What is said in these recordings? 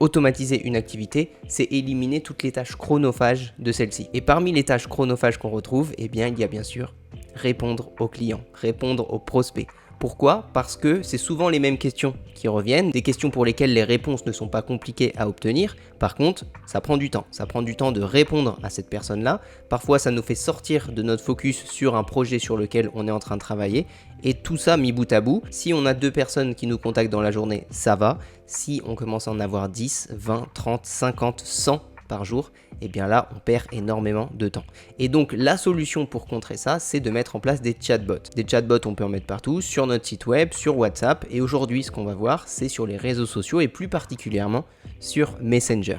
automatiser une activité, c'est éliminer toutes les tâches chronophages de celle-ci. Et parmi les tâches chronophages qu'on retrouve, eh bien, il y a bien sûr répondre aux clients, répondre aux prospects. Pourquoi? Parce que c'est souvent les mêmes questions qui reviennent, des questions pour lesquelles les réponses ne sont pas compliquées à obtenir. Par contre, ça prend du temps. Ça prend du temps de répondre à cette personne-là. Parfois, ça nous fait sortir de notre focus sur un projet sur lequel on est en train de travailler. Et tout ça mis bout à bout, si on a 2 personnes qui nous contactent dans la journée, ça va. Si on commence à en avoir 10, 20, 30, 50, 100 par jour, et bien là on perd énormément de temps. Et donc la solution pour contrer ça, c'est de mettre en place des chatbots. Des chatbots on peut en mettre partout, sur notre site web, sur WhatsApp, et aujourd'hui ce qu'on va voir, c'est sur les réseaux sociaux et plus particulièrement sur Messenger.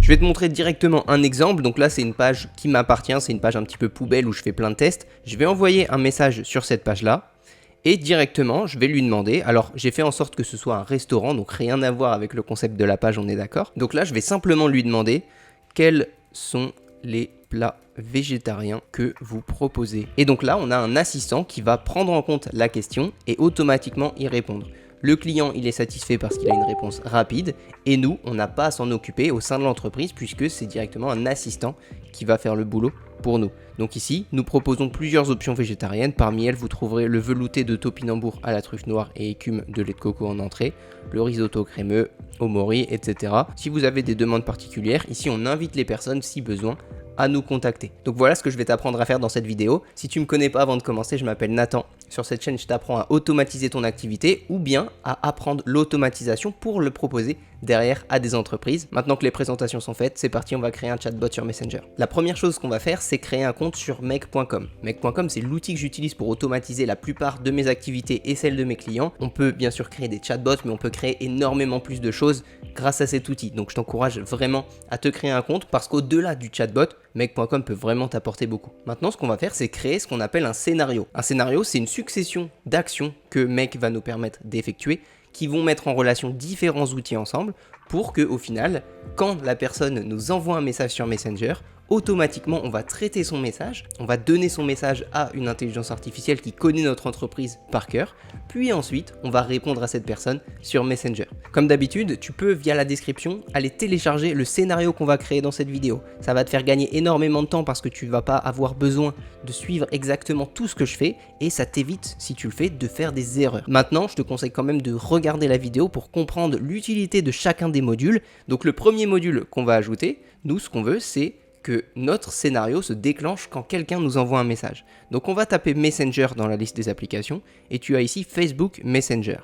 Je vais te montrer directement un exemple, donc là c'est une page qui m'appartient, c'est une page un petit peu poubelle où je fais plein de tests. Je vais envoyer un message sur cette page-là. Et directement, je vais lui demander, alors j'ai fait en sorte que ce soit un restaurant, donc rien à voir avec le concept de la page, on est d'accord. Donc là, je vais simplement lui demander quels sont les plats végétariens que vous proposez. Et donc là, on a un assistant qui va prendre en compte la question et automatiquement y répondre. Le client, il est satisfait parce qu'il a une réponse rapide et nous, on n'a pas à s'en occuper au sein de l'entreprise puisque c'est directement un assistant qui va faire le boulot pour nous. Donc ici, nous proposons plusieurs options végétariennes. Parmi elles, vous trouverez le velouté de topinambour à la truffe noire et écume de lait de coco en entrée, le risotto crémeux au mori, etc. Si vous avez des demandes particulières, ici on invite les personnes, si besoin, à nous contacter. Donc voilà ce que je vais t'apprendre à faire dans cette vidéo. Si tu me connais pas avant de commencer, je m'appelle Nathan. Sur cette chaîne, je t'apprends à automatiser ton activité ou bien à apprendre l'automatisation pour le proposer derrière à des entreprises. Maintenant que les présentations sont faites, c'est parti, on va créer un chatbot sur Messenger. La première chose qu'on va faire, c'est créer un compte sur Make.com. Make.com, c'est l'outil que j'utilise pour automatiser la plupart de mes activités et celles de mes clients. On peut bien sûr créer des chatbots, mais on peut créer énormément plus de choses grâce à cet outil. Donc je t'encourage vraiment à te créer un compte parce qu'au-delà du chatbot, Make.com peut vraiment t'apporter beaucoup. Maintenant, ce qu'on va faire, c'est créer ce qu'on appelle un scénario. Un scénario, c'est une succession d'actions que Make va nous permettre d'effectuer qui vont mettre en relation différents outils ensemble pour que, au final, quand la personne nous envoie un message sur Messenger, automatiquement, on va traiter son message, on va donner son message à une intelligence artificielle qui connaît notre entreprise par cœur, puis ensuite, on va répondre à cette personne sur Messenger. Comme d'habitude, tu peux, via la description, aller télécharger le scénario qu'on va créer dans cette vidéo. Ça va te faire gagner énormément de temps parce que tu ne vas pas avoir besoin de suivre exactement tout ce que je fais et ça t'évite, si tu le fais, de faire des erreurs. Maintenant, je te conseille quand même de regarder la vidéo pour comprendre l'utilité de chacun des modules. Donc le premier module qu'on va ajouter, nous, ce qu'on veut, c'est que notre scénario se déclenche quand quelqu'un nous envoie un message. Donc on va taper Messenger dans la liste des applications et tu as ici Facebook Messenger.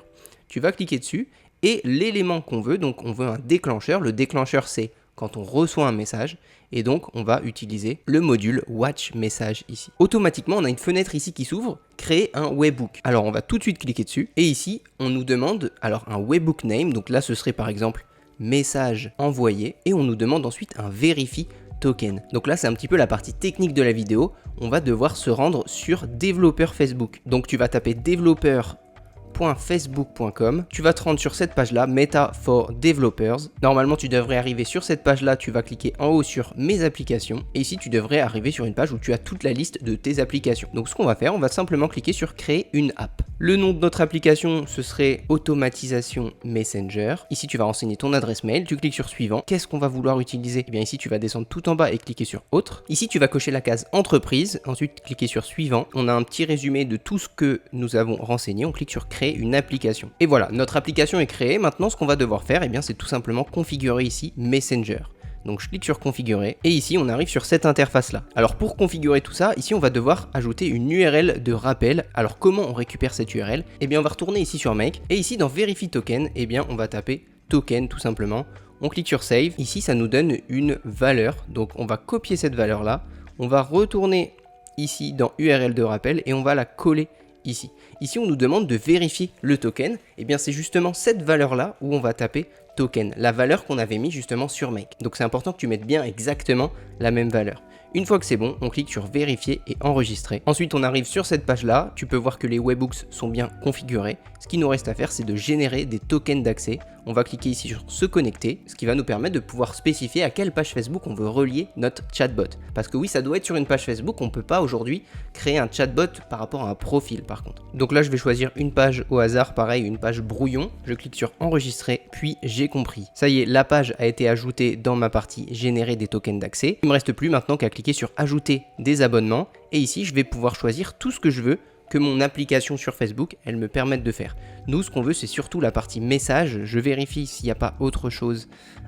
Tu vas cliquer dessus et l'élément qu'on veut, donc on veut un déclencheur. Le déclencheur c'est quand on reçoit un message et donc on va utiliser le module Watch Message ici. Automatiquement on a une fenêtre ici qui s'ouvre, créer un webhook. Alors on va tout de suite cliquer dessus et ici on nous demande alors un webhook name, donc là ce serait par exemple message envoyé et on nous demande ensuite un verify token. Donc là c'est un petit peu la partie technique de la vidéo, on va devoir se rendre sur développeur Facebook. Donc tu vas taper développeur.facebook.com, tu vas te rendre sur cette page là, Meta for Developers. Normalement tu devrais arriver sur cette page là, tu vas cliquer en haut sur mes applications et ici tu devrais arriver sur une page où tu as toute la liste de tes applications. Donc ce qu'on va faire, on va simplement cliquer sur créer une app. Le nom de notre application, ce serait automatisation Messenger. Ici, tu vas renseigner ton adresse mail, tu cliques sur suivant. Qu'est-ce qu'on va vouloir utiliser? Eh bien ici, tu vas descendre tout en bas et cliquer sur autre. Ici, tu vas cocher la case entreprise, ensuite cliquer sur suivant. On a un petit résumé de tout ce que nous avons renseigné. On clique sur créer une application. Et voilà, notre application est créée. Maintenant, ce qu'on va devoir faire, eh bien, c'est tout simplement configurer ici Messenger. Donc je clique sur configurer et ici on arrive sur cette interface là. Alors pour configurer tout ça, ici on va devoir ajouter une URL de rappel. Alors comment on récupère cette URL? Eh bien on va retourner ici sur Make et ici dans Verify Token, eh bien on va taper token tout simplement. On clique sur Save, ici ça nous donne une valeur, donc on va copier cette valeur là, on va retourner ici dans URL de rappel et on va la coller ici. Ici on nous demande de vérifier le token, et bien c'est justement cette valeur là où on va taper token, la valeur qu'on avait mis justement sur Make. Donc c'est important que tu mettes bien exactement la même valeur. Une fois que c'est bon, on clique sur vérifier et enregistrer. Ensuite on arrive sur cette page là, tu peux voir que les webhooks sont bien configurés. Ce qui nous reste à faire c'est de générer des tokens d'accès. On va cliquer ici sur se connecter, ce qui va nous permettre de pouvoir spécifier à quelle page Facebook on veut relier notre chatbot. Parce que oui, ça doit être sur une page Facebook, on ne peut pas aujourd'hui créer un chatbot par rapport à un profil par contre. Donc Donc là, je vais choisir une page au hasard, pareil, une page brouillon. Je clique sur enregistrer, puis j'ai compris. Ça y est, la page a été ajoutée dans ma partie générer des tokens d'accès. Il me reste plus maintenant qu'à cliquer sur ajouter des abonnements. Et ici, je vais pouvoir choisir tout ce que je veux que mon application sur Facebook, elle me permette de faire. Nous, ce qu'on veut, c'est surtout la partie message. Je vérifie s'il n'y a pas autre chose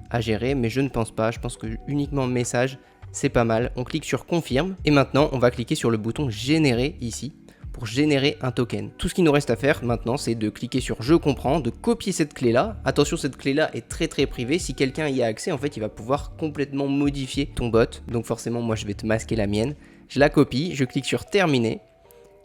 à gérer, mais je ne pense pas. Je pense que uniquement message, c'est pas mal. On clique sur confirme et maintenant, on va cliquer sur le bouton générer ici pour générer un token. Tout ce qu'il nous reste à faire maintenant, c'est de cliquer sur je comprends, de copier cette clé-là. Attention, cette clé-là est très privée. Si quelqu'un y a accès, en fait, il va pouvoir complètement modifier ton bot. Donc forcément, moi, je vais te masquer la mienne. Je la copie, je clique sur terminer.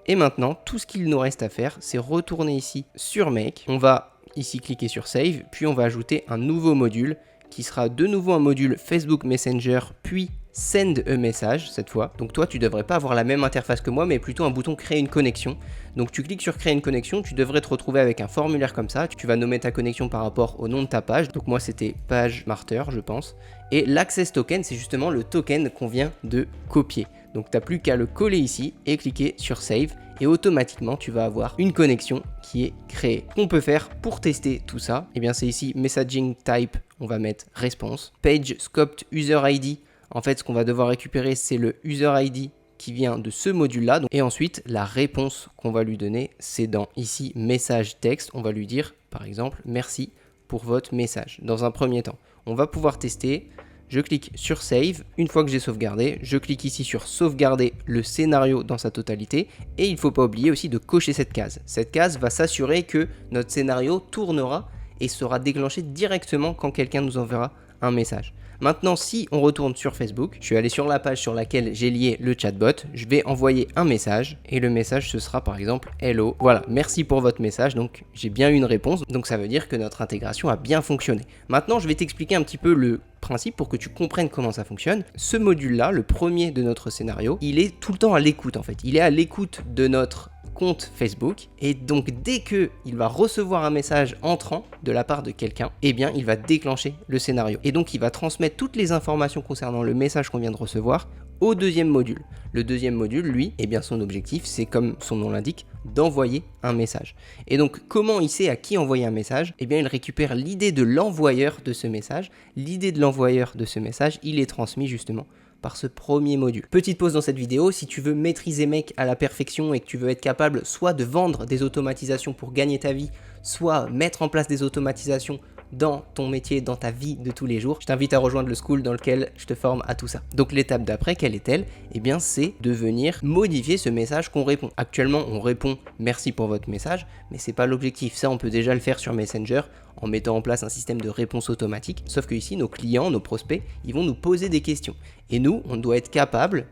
Et maintenant, tout ce qu'il nous reste à faire, c'est retourner ici sur Make. On va ici cliquer sur Save, puis on va ajouter un nouveau module qui sera de nouveau un module Facebook Messenger, puis Send a Message cette fois. Donc toi, tu ne devrais pas avoir la même interface que moi, mais plutôt un bouton Créer une connexion. Donc tu cliques sur Créer une connexion, tu devrais te retrouver avec un formulaire comme ça. Tu vas nommer ta connexion par rapport au nom de ta page. Donc moi, c'était page Marter, je pense. Et l'Access Token, c'est justement le token qu'on vient de copier. Donc tu n'as plus qu'à le coller ici et cliquer sur Save. Et automatiquement, tu vas avoir une connexion qui est créée. Ce qu'on peut faire pour tester tout ça, eh bien c'est ici Messaging Type, on va mettre Response. Page Scoped User ID. En fait, ce qu'on va devoir récupérer, c'est le User ID qui vient de ce module-là. Et ensuite, la réponse qu'on va lui donner, c'est dans ici Message Texte. On va lui dire, par exemple, merci pour votre message. Dans un premier temps, on va pouvoir tester. Je clique sur Save. Une fois que j'ai sauvegardé, je clique ici sur Sauvegarder le scénario dans sa totalité. Et il ne faut pas oublier aussi de cocher cette case. Cette case va s'assurer que notre scénario tournera et sera déclenché directement quand quelqu'un nous enverra un message. Maintenant, si on retourne sur Facebook, je suis allé sur la page sur laquelle j'ai lié le chatbot, je vais envoyer un message et le message ce sera par exemple Hello, voilà, merci pour votre message, donc j'ai bien eu une réponse, donc ça veut dire que notre intégration a bien fonctionné. Maintenant, je vais t'expliquer un petit peu le principe pour que tu comprennes comment ça fonctionne. Ce module-là, le premier de notre scénario, il est tout le temps à l'écoute en fait, il est à l'écoute de notre compte Facebook et donc dès que il va recevoir un message entrant de la part de quelqu'un, eh bien il va déclencher le scénario et donc il va transmettre toutes les informations concernant le message qu'on vient de recevoir au deuxième module. Le deuxième module, lui, eh bien son objectif, c'est comme son nom l'indique, d'envoyer un message. Et donc comment il sait à qui envoyer un message? Eh bien il récupère l'idée de l'envoyeur de ce message. L'idée de l'envoyeur de ce message, il est transmis justement par ce premier module. Petite pause dans cette vidéo, si tu veux maîtriser Make à la perfection et que tu veux être capable soit de vendre des automatisations pour gagner ta vie, soit mettre en place des automatisations dans ton métier, dans ta vie de tous les jours, je t'invite à rejoindre le school dans lequel je te forme à tout ça. Donc l'étape d'après, quelle est-elle? Eh bien c'est de venir modifier ce message qu'on répond. Actuellement on répond merci pour votre message, mais c'est pas l'objectif. Ça on peut déjà le faire sur Messenger en mettant en place un système de réponse automatique. Sauf que ici nos clients, nos prospects, ils vont nous poser des questions. Et nous, on doit être capable,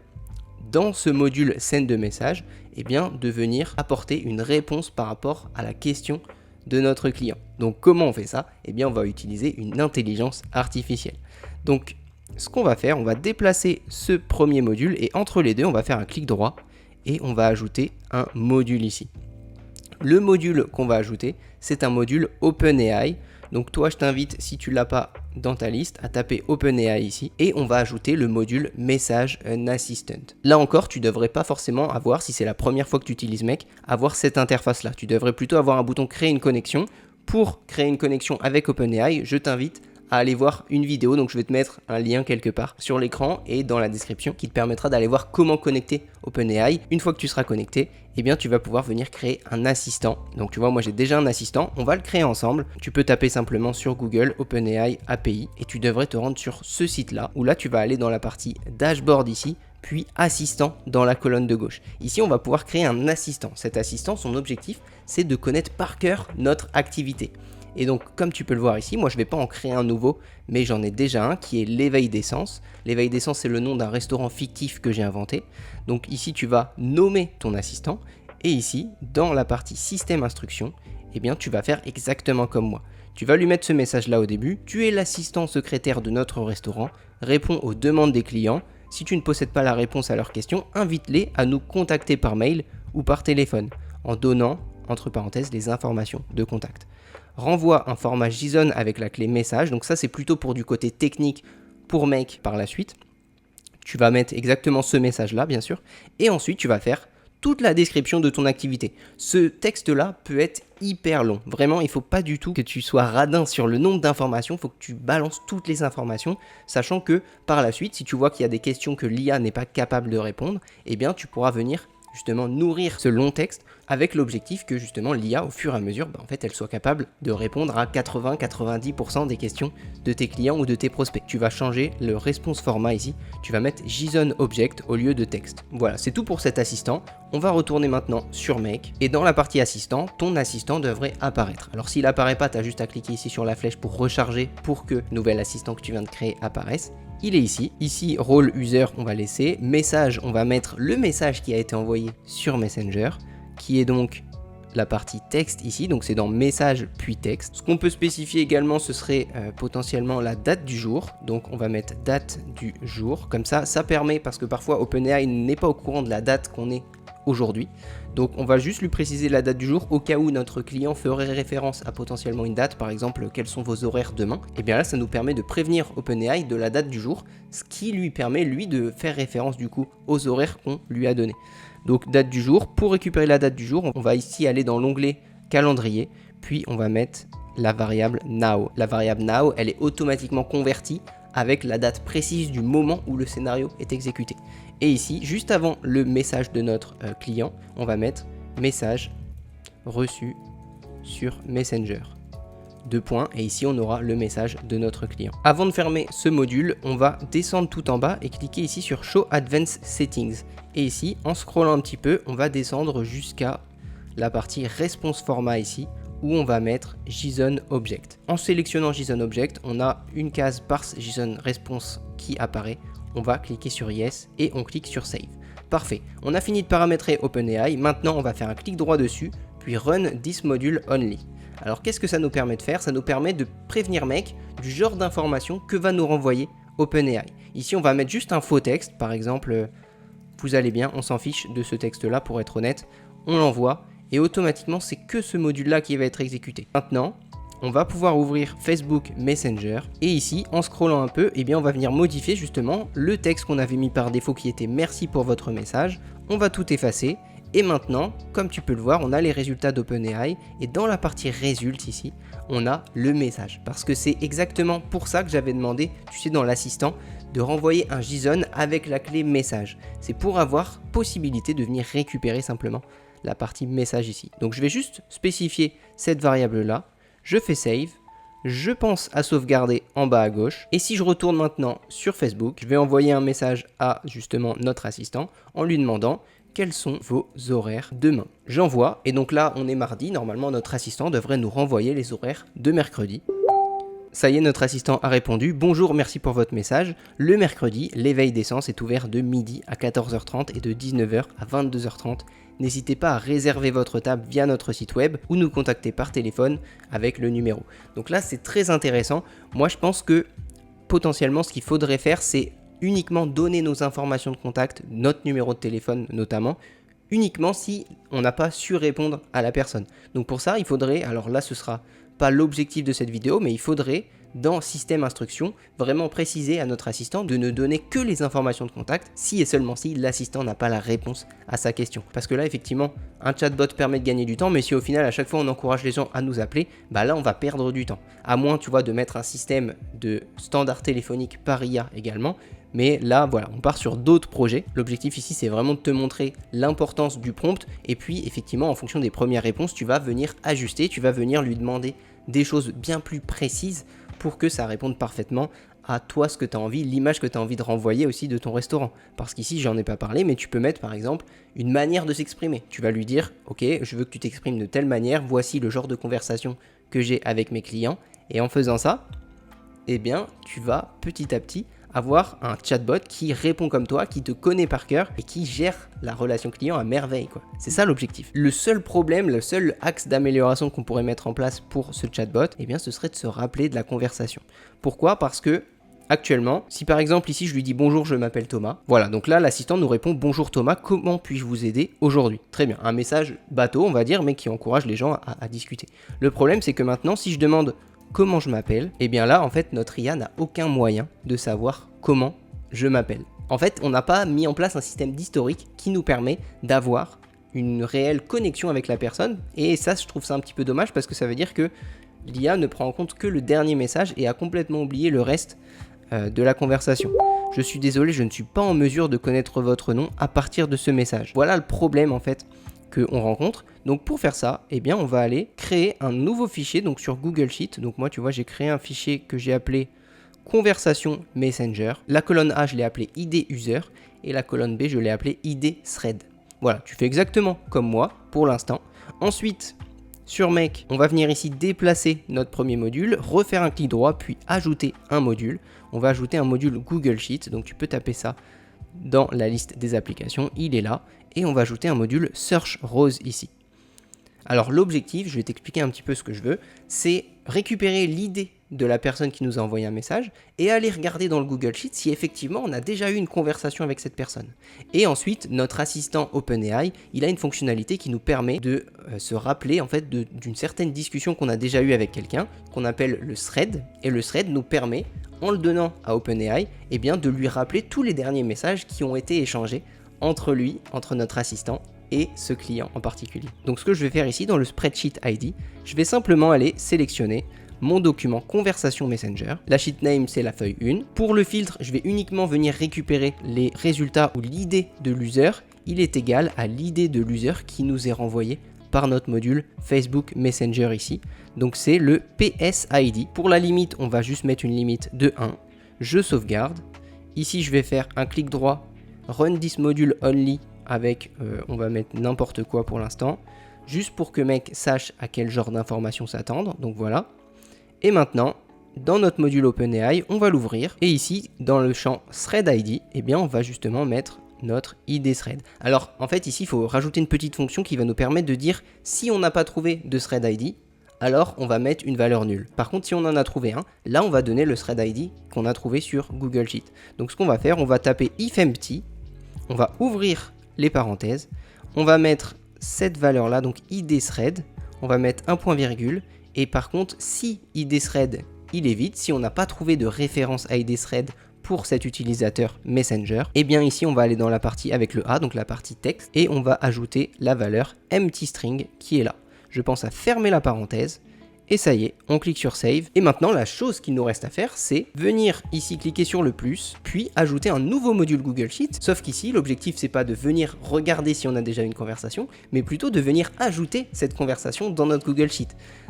dans ce module Send de message, eh bien de venir apporter une réponse par rapport à la question de notre client. Donc comment on fait ça? Eh bien on va utiliser une intelligence artificielle. Donc ce qu'on va faire, on va déplacer ce premier module et entre les deux on va faire un clic droit et on va ajouter un module ici. Le module qu'on va ajouter, c'est un module OpenAI. Donc toi je t'invite, si tu ne l'as pas dans ta liste, à taper OpenAI ici et on va ajouter le module Message Assistant. Là encore, tu ne devrais pas forcément avoir, si c'est la première fois que tu utilises Make, avoir cette interface là. Tu devrais plutôt avoir un bouton créer une connexion. Pour créer une connexion avec OpenAI, je t'invite à aller voir une vidéo, donc je vais te mettre un lien quelque part sur l'écran et dans la description qui te permettra d'aller voir comment connecter OpenAI. Une fois que tu seras connecté, eh bien tu vas pouvoir venir créer un assistant. Donc tu vois, moi j'ai déjà un assistant, on va le créer ensemble. Tu peux taper simplement sur Google OpenAI API et tu devrais te rendre sur ce site là, où là tu vas aller dans la partie dashboard ici, puis assistant dans la colonne de gauche. Ici, on va pouvoir créer un assistant. Cet assistant, son objectif, c'est de connaître par cœur notre activité. Et donc, comme tu peux le voir ici, moi je ne vais pas en créer un nouveau, mais j'en ai déjà un qui est l'éveil d'essence. L'éveil d'essence, c'est le nom d'un restaurant fictif que j'ai inventé. Donc ici, tu vas nommer ton assistant. Et ici, dans la partie système instruction, eh bien, tu vas faire exactement comme moi. Tu vas lui mettre ce message-là au début. Tu es l'assistant secrétaire de notre restaurant. Réponds aux demandes des clients. Si tu ne possèdes pas la réponse à leurs questions, invite-les à nous contacter par mail ou par téléphone, en donnant, entre parenthèses, les informations de contact. Renvoie un format JSON avec la clé message, donc ça c'est plutôt pour du côté technique pour Make par la suite. Tu vas mettre exactement ce message là bien sûr, et ensuite tu vas faire toute la description de ton activité. Ce texte-là peut être hyper long. Vraiment, il ne faut pas du tout que tu sois radin sur le nombre d'informations. Il faut que tu balances toutes les informations, sachant que par la suite, si tu vois qu'il y a des questions que l'IA n'est pas capable de répondre, eh bien, tu pourras venir justement nourrir ce long texte avec l'objectif que justement l'IA au fur et à mesure, en fait, elle soit capable de répondre à 80-90% des questions de tes clients ou de tes prospects. Tu vas changer le response format ici, tu vas mettre JSON Object au lieu de texte. Voilà, c'est tout pour cet assistant. On va retourner maintenant sur Make et dans la partie assistant, ton assistant devrait apparaître. Alors s'il apparaît pas, tu as juste à cliquer ici sur la flèche pour recharger pour que le nouvel assistant que tu viens de créer apparaisse. Il est ici. Ici, rôle user, on va laisser. Message, on va mettre le message qui a été envoyé sur Messenger, qui est donc la partie texte ici. Donc c'est dans message puis texte. Ce qu'on peut spécifier également, ce serait potentiellement la date du jour. Donc on va mettre date du jour. Comme ça, ça permet, parce que parfois OpenAI n'est pas au courant de la date qu'on est aujourd'hui. Donc on va juste lui préciser la date du jour au cas où notre client ferait référence à potentiellement une date, par exemple quels sont vos horaires demain. Et bien là ça nous permet de prévenir OpenAI de la date du jour, ce qui lui permet lui de faire référence du coup aux horaires qu'on lui a donné. Donc date du jour, pour récupérer la date du jour, on va ici aller dans l'onglet calendrier, puis on va mettre la variable now. La variable now, elle est automatiquement convertie avec la date précise du moment où le scénario est exécuté. Et ici, juste avant le message de notre client, on va mettre message reçu sur Messenger. Deux points, et ici on aura le message de notre client. Avant de fermer ce module, on va descendre tout en bas et cliquer ici sur Show Advanced Settings. Et ici, en scrollant un petit peu, on va descendre jusqu'à la partie Response Format ici, où on va mettre JSON Object. En sélectionnant JSON Object, on a une case Parse JSON Response qui apparaît. On va cliquer sur Yes et on clique sur Save. Parfait, on a fini de paramétrer OpenAI. Maintenant, on va faire un clic droit dessus, puis Run this module only. Alors, qu'est-ce que ça nous permet de faire? Ça nous permet de prévenir Make du genre d'information que va nous renvoyer OpenAI. Ici, on va mettre juste un faux texte, par exemple, vous allez bien, on s'en fiche de ce texte-là pour être honnête. On l'envoie et automatiquement, c'est que ce module-là qui va être exécuté. Maintenant, on va pouvoir ouvrir Facebook Messenger et ici, en scrollant un peu, eh bien, on va venir modifier justement le texte qu'on avait mis par défaut qui était merci pour votre message. On va tout effacer et maintenant, comme tu peux le voir, on a les résultats d'OpenAI et dans la partie résultats ici, on a le message parce que c'est exactement pour ça que j'avais demandé, tu sais, dans l'assistant, de renvoyer un JSON avec la clé message. C'est pour avoir possibilité de venir récupérer simplement la partie message ici. Donc je vais juste spécifier cette variable là. Je fais save, je pense à sauvegarder en bas à gauche. Et si je retourne maintenant sur Facebook, je vais envoyer un message à justement notre assistant en lui demandant quels sont vos horaires demain. J'envoie et donc là on est mardi, normalement notre assistant devrait nous renvoyer les horaires de mercredi. Ça y est, notre assistant a répondu. Bonjour, merci pour votre message. Le mercredi, l'éveil d'essence est ouvert de midi à 14h30 et de 19h à 22h30. N'hésitez pas à réserver votre table via notre site web ou nous contacter par téléphone avec le numéro. Donc là, c'est très intéressant. Moi, je pense que potentiellement, ce qu'il faudrait faire, c'est uniquement donner nos informations de contact, notre numéro de téléphone notamment, uniquement si on n'a pas su répondre à la personne. Donc pour ça, il faudrait, alors là, ce sera pas l'objectif de cette vidéo, mais il faudrait, dans système instruction, vraiment préciser à notre assistant de ne donner que les informations de contact si et seulement si l'assistant n'a pas la réponse à sa question. Parce que là, effectivement, un chatbot permet de gagner du temps, mais si au final, à chaque fois, on encourage les gens à nous appeler, bah là, on va perdre du temps. À moins, tu vois, de mettre un système de standard téléphonique par IA également. Mais là, voilà, on part sur d'autres projets. L'objectif ici, c'est vraiment de te montrer l'importance du prompt. Et puis, effectivement, en fonction des premières réponses, tu vas venir ajuster, tu vas venir lui demander des choses bien plus précises pour que ça réponde parfaitement à toi ce que tu as envie, l'image que tu as envie de renvoyer aussi de ton restaurant. Parce qu'ici, j'en ai pas parlé, mais tu peux mettre par exemple une manière de s'exprimer. Tu vas lui dire, ok, je veux que tu t'exprimes de telle manière, voici le genre de conversation que j'ai avec mes clients. Et en faisant ça, eh bien, tu vas petit à petit avoir un chatbot qui répond comme toi, qui te connaît par cœur et qui gère la relation client à merveille, quoi. C'est ça l'objectif. Le seul problème, le seul axe d'amélioration qu'on pourrait mettre en place pour ce chatbot, eh bien, ce serait de se rappeler de la conversation. Pourquoi? Parce que actuellement, si par exemple ici je lui dis bonjour, je m'appelle Thomas, voilà, donc là l'assistant nous répond bonjour Thomas, comment puis-je vous aider aujourd'hui? Très bien, un message bateau on va dire, mais qui encourage les gens à discuter. Le problème c'est que maintenant si je demande comment je m'appelle, et bien là en fait notre IA n'a aucun moyen de savoir comment je m'appelle. En fait on n'a pas mis en place un système d'historique qui nous permet d'avoir une réelle connexion avec la personne. Et ça, je trouve ça un petit peu dommage parce que ça veut dire que l'IA ne prend en compte que le dernier message et a complètement oublié le reste de la conversation. Je suis désolé, je ne suis pas en mesure de connaître votre nom à partir de ce message. Voilà le problème en fait qu'on rencontre. Donc pour faire ça, eh bien on va aller créer un nouveau fichier donc sur Google Sheet. Donc moi tu vois, j'ai créé un fichier que j'ai appelé conversation messenger. La colonne A, je l'ai appelé ID user et la colonne B, je l'ai appelé ID thread. Voilà, tu fais exactement comme moi pour l'instant. Ensuite, sur Make, on va venir ici déplacer notre premier module, refaire un clic droit, puis ajouter un module. On va ajouter un module Google Sheet, donc tu peux taper ça dans la liste des applications, il est là. Et on va ajouter un module Search Rose ici. Alors l'objectif, je vais t'expliquer un petit peu ce que je veux, c'est récupérer l'idée de la personne qui nous a envoyé un message et aller regarder dans le Google Sheet si effectivement on a déjà eu une conversation avec cette personne. Et ensuite, notre assistant OpenAI, il a une fonctionnalité qui nous permet de se rappeler en fait d'une certaine discussion qu'on a déjà eue avec quelqu'un, qu'on appelle le thread, et le thread nous permet, en le donnant à OpenAI, eh bien de lui rappeler tous les derniers messages qui ont été échangés entre notre assistant et ce client en particulier. Donc ce que je vais faire ici dans le spreadsheet ID, je vais simplement aller sélectionner mon document conversation messenger. La sheet name, c'est la feuille 1. Pour le filtre, je vais uniquement venir récupérer les résultats où l'id de l'user, il est égal à l'id de l'user qui nous est renvoyé par notre module Facebook Messenger ici. Donc c'est le PSID. Pour la limite, on va juste mettre une limite de 1. Je sauvegarde. Ici, je vais faire un clic droit, run this module only avec, on va mettre n'importe quoi pour l'instant, juste pour que mec sache à quel genre d'informations s'attendre. Donc voilà. Et maintenant, dans notre module OpenAI, on va l'ouvrir. Et ici, dans le champ Thread ID, eh bien, on va justement mettre notre ID thread. Alors, en fait, ici, il faut rajouter une petite fonction qui va nous permettre de dire si on n'a pas trouvé de thread ID, alors on va mettre une valeur nulle. Par contre, si on en a trouvé un, là, on va donner le thread ID qu'on a trouvé sur Google Sheet. Donc, ce qu'on va faire, on va taper if empty, on va ouvrir les parenthèses, on va mettre cette valeur-là, donc ID thread, on va mettre un point virgule. Et par contre, si ID thread, il est vide, si on n'a pas trouvé de référence à ID thread pour cet utilisateur Messenger, et bien ici, on va aller dans la partie avec le A, donc la partie texte, et on va ajouter la valeur empty string qui est là. Je pense à fermer la parenthèse, et ça y est, on clique sur Save. Et maintenant, la chose qu'il nous reste à faire, c'est venir ici cliquer sur le plus, puis ajouter un nouveau module Google Sheet. Sauf qu'ici, l'objectif, c'est pas de venir regarder si on a déjà une conversation, mais plutôt de venir ajouter cette conversation dans notre Google Sheet.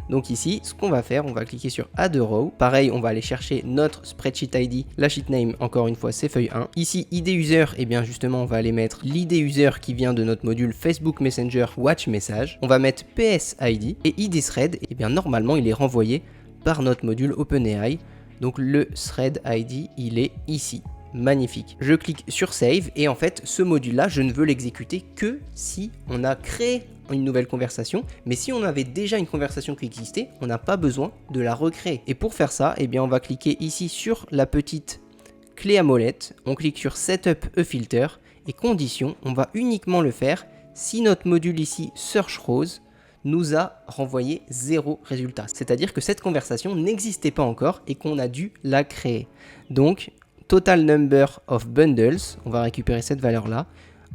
Donc ici, ce qu'on va faire, on va cliquer sur Add a Row. Pareil, on va aller chercher notre Spreadsheet ID, la sheet name, encore une fois, c'est feuille 1. Ici, ID User, et bien justement, on va aller mettre l'ID User qui vient de notre module Facebook Messenger Watch Message. On va mettre PS ID et ID Thread, et bien normalement, il est renvoyé par notre module OpenAI. Donc le Thread ID, il est ici. Magnifique. Je clique sur Save et en fait, ce module-là, je ne veux l'exécuter que si on a créé une nouvelle conversation, mais si on avait déjà une conversation qui existait, on n'a pas besoin de la recréer. Et pour faire ça, eh bien, on va cliquer ici sur la petite clé à molette, on clique sur Setup a Filter et condition, on va uniquement le faire si notre module ici Search Rose nous a renvoyé 0 résultat. C'est-à-dire que cette conversation n'existait pas encore et qu'on a dû la créer. Donc, Total Number of Bundles, on va récupérer cette valeur-là.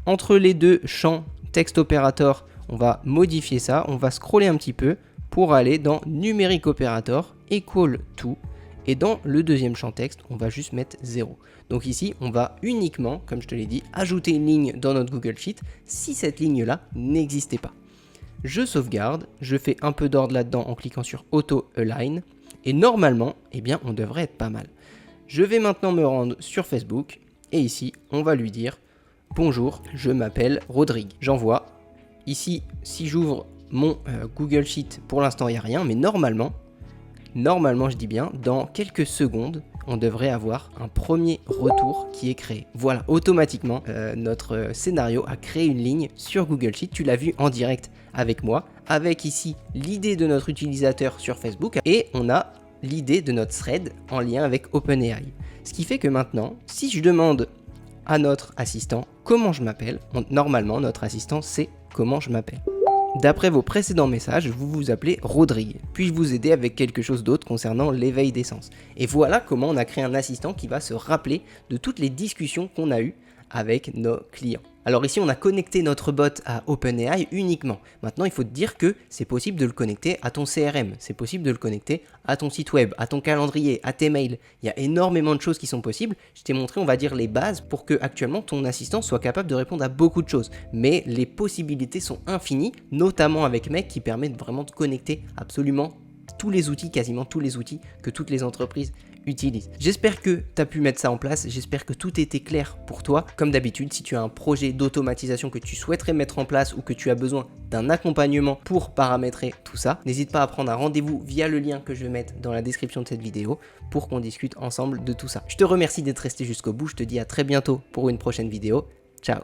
Entre les deux champs Text Operator, on va modifier ça, on va scroller un petit peu pour aller dans Numeric Operator equal to, et dans le deuxième champ texte, on va juste mettre 0. Donc ici, on va uniquement, comme je te l'ai dit, ajouter une ligne dans notre Google Sheet si cette ligne-là n'existait pas. Je sauvegarde, je fais un peu d'ordre là-dedans en cliquant sur Auto Align, et normalement, eh bien, on devrait être pas mal. Je vais maintenant me rendre sur Facebook, et ici, on va lui dire « Bonjour, je m'appelle Rodrigue ». J'envoie. Ici, si j'ouvre mon Google Sheet, pour l'instant, il n'y a rien, mais normalement, je dis bien, dans quelques secondes, on devrait avoir un premier retour qui est créé. Voilà, automatiquement, notre scénario a créé une ligne sur Google Sheet. Tu l'as vu en direct avec moi, avec ici l'idée de notre utilisateur sur Facebook, et on a l'idée de notre thread en lien avec OpenAI. Ce qui fait que maintenant, si je demande à notre assistant comment je m'appelle, normalement, notre assistant sait comment je m'appelle. D'après vos précédents messages, vous vous appelez Rodrigue. Puis-je vous aider avec quelque chose d'autre concernant l'éveil des sens? Et voilà comment on a créé un assistant qui va se rappeler de toutes les discussions qu'on a eues avec nos clients. Alors ici, on a connecté notre bot à OpenAI uniquement. Maintenant, il faut te dire que c'est possible de le connecter à ton CRM, c'est possible de le connecter à ton site web, à ton calendrier, à tes mails. Il y a énormément de choses qui sont possibles. Je t'ai montré, on va dire, les bases pour que actuellement ton assistant soit capable de répondre à beaucoup de choses. Mais les possibilités sont infinies, notamment avec Make qui permet vraiment de connecter absolument tous les outils, quasiment tous les outils que toutes les entreprises utilisent. J'espère que tu as pu mettre ça en place, j'espère que tout était clair pour toi. Comme d'habitude, si tu as un projet d'automatisation que tu souhaiterais mettre en place ou que tu as besoin d'un accompagnement pour paramétrer tout ça, n'hésite pas à prendre un rendez-vous via le lien que je vais mettre dans la description de cette vidéo pour qu'on discute ensemble de tout ça. Je te remercie d'être resté jusqu'au bout, je te dis à très bientôt pour une prochaine vidéo. Ciao!